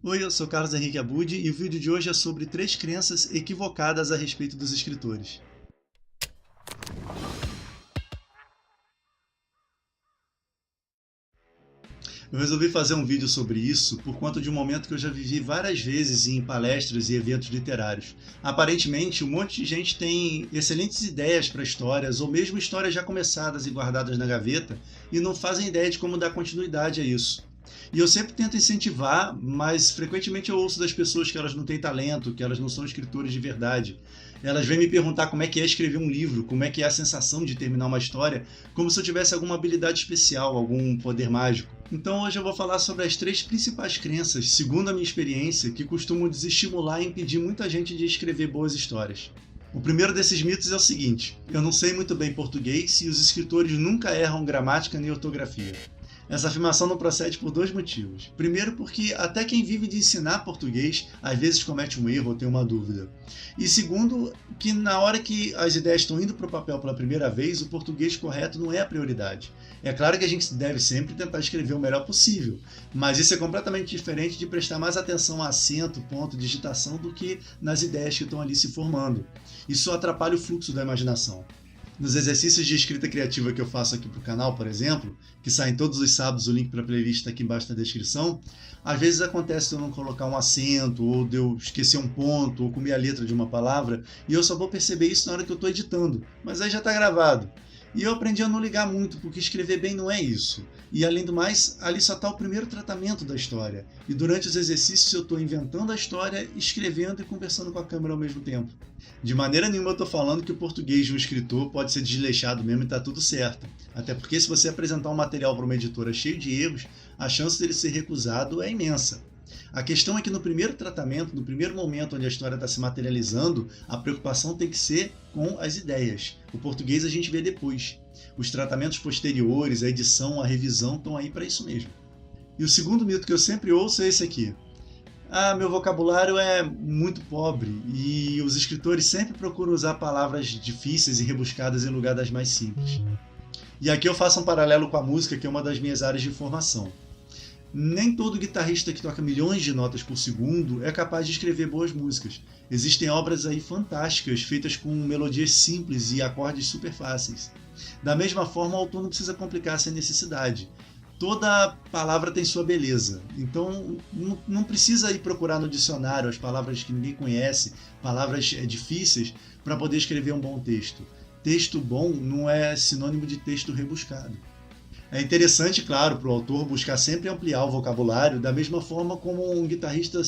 Oi, eu sou Carlos Henrique Abud e o vídeo de hoje é sobre 3 crenças equivocadas a respeito dos escritores. Eu resolvi fazer um vídeo sobre isso por conta de um momento que eu já vivi várias vezes em palestras e eventos literários. Aparentemente, um monte de gente tem excelentes ideias para histórias, ou mesmo histórias já começadas e guardadas na gaveta, e não fazem ideia de como dar continuidade a isso. E eu sempre tento incentivar, mas frequentemente eu ouço das pessoas que elas não têm talento, que elas não são escritores de verdade. Elas vêm me perguntar como é que é escrever um livro, como é que é a sensação de terminar uma história, como se eu tivesse alguma habilidade especial, algum poder mágico. Então hoje eu vou falar sobre as 3 principais crenças, segundo a minha experiência, que costumam desestimular e impedir muita gente de escrever boas histórias. O primeiro desses mitos é o seguinte: eu não sei muito bem português e os escritores nunca erram gramática nem ortografia. Essa afirmação não procede por 2 motivos. Primeiro, porque até quem vive de ensinar português às vezes comete um erro ou tem uma dúvida. E segundo, que na hora que as ideias estão indo para o papel pela primeira vez, o português correto não é a prioridade. É claro que a gente deve sempre tentar escrever o melhor possível, mas isso é completamente diferente de prestar mais atenção a acento, ponto, digitação do que nas ideias que estão ali se formando. Isso atrapalha o fluxo da imaginação. Nos exercícios de escrita criativa que eu faço aqui para o canal, por exemplo, que saem todos os sábados, o link para a playlist está aqui embaixo na descrição, às vezes acontece de eu não colocar um acento, ou de eu esquecer um ponto, ou comer a letra de uma palavra, e eu só vou perceber isso na hora que eu estou editando, mas aí já está gravado. E eu aprendi a não ligar muito, porque escrever bem não é isso. E além do mais, ali só está o primeiro tratamento da história. E durante os exercícios eu estou inventando a história, escrevendo e conversando com a câmera ao mesmo tempo. De maneira nenhuma eu estou falando que o português de um escritor pode ser desleixado mesmo e está tudo certo. Até porque se você apresentar um material para uma editora cheio de erros, a chance dele ser recusado é imensa. A questão é que no primeiro tratamento, no primeiro momento onde a história está se materializando, a preocupação tem que ser com as ideias. O português a gente vê depois. Os tratamentos posteriores, a edição, a revisão estão aí para isso mesmo. E o segundo mito que eu sempre ouço é esse aqui: meu vocabulário é muito pobre e os escritores sempre procuram usar palavras difíceis e rebuscadas em lugar das mais simples. E aqui eu faço um paralelo com a música, que é uma das minhas áreas de formação. Nem todo guitarrista que toca milhões de notas por segundo é capaz de escrever boas músicas. Existem obras aí fantásticas, feitas com melodias simples e acordes super fáceis. Da mesma forma, o autor não precisa complicar sem necessidade. Toda palavra tem sua beleza, então não precisa ir procurar no dicionário as palavras que ninguém conhece, palavras difíceis, para poder escrever um bom texto. Texto bom não é sinônimo de texto rebuscado. É interessante, claro, para o autor buscar sempre ampliar o vocabulário, da mesma forma como um guitarrista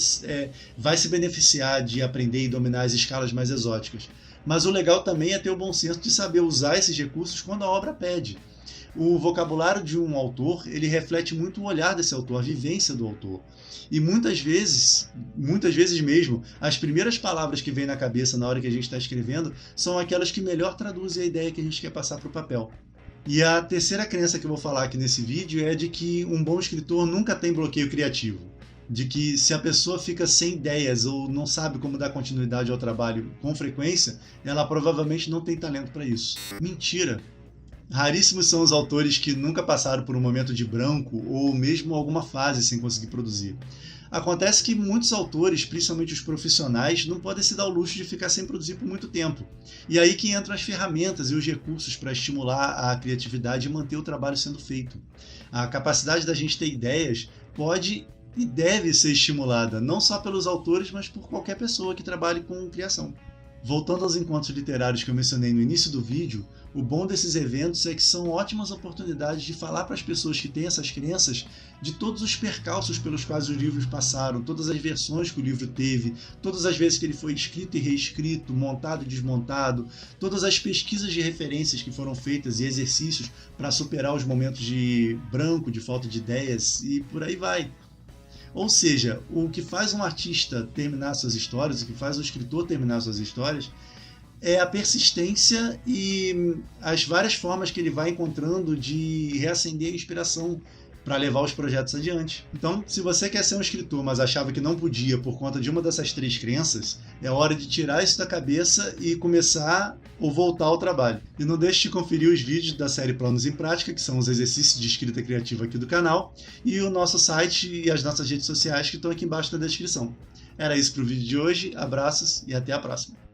vai se beneficiar de aprender e dominar as escalas mais exóticas. Mas o legal também é ter o bom senso de saber usar esses recursos quando a obra pede. O vocabulário de um autor, ele reflete muito o olhar desse autor, a vivência do autor. E muitas vezes mesmo, as primeiras palavras que vêm na cabeça na hora que a gente está escrevendo são aquelas que melhor traduzem a ideia que a gente quer passar para o papel. E a terceira crença que eu vou falar aqui nesse vídeo é de que um bom escritor nunca tem bloqueio criativo. De que se a pessoa fica sem ideias ou não sabe como dar continuidade ao trabalho com frequência, ela provavelmente não tem talento para isso. Mentira! Raríssimos são os autores que nunca passaram por um momento de branco ou mesmo alguma fase sem conseguir produzir. Acontece que muitos autores, principalmente os profissionais, não podem se dar o luxo de ficar sem produzir por muito tempo. E aí que entram as ferramentas e os recursos para estimular a criatividade e manter o trabalho sendo feito. A capacidade da gente ter ideias pode e deve ser estimulada, não só pelos autores, mas por qualquer pessoa que trabalhe com criação. Voltando aos encontros literários que eu mencionei no início do vídeo, o bom desses eventos é que são ótimas oportunidades de falar para as pessoas que têm essas crenças de todos os percalços pelos quais os livros passaram, todas as versões que o livro teve, todas as vezes que ele foi escrito e reescrito, montado e desmontado, todas as pesquisas de referências que foram feitas e exercícios para superar os momentos de branco, de falta de ideias e por aí vai. Ou seja, o que faz um artista terminar suas histórias, o que faz um escritor terminar suas histórias, é a persistência e as várias formas que ele vai encontrando de reacender a inspiração para levar os projetos adiante. Então, se você quer ser um escritor, mas achava que não podia por conta de uma dessas 3 crenças, é hora de tirar isso da cabeça e começar ou voltar ao trabalho. E não deixe de conferir os vídeos da série Planos em Prática, que são os exercícios de escrita criativa aqui do canal, e o nosso site e as nossas redes sociais que estão aqui embaixo na descrição. Era isso para o vídeo de hoje, abraços e até a próxima.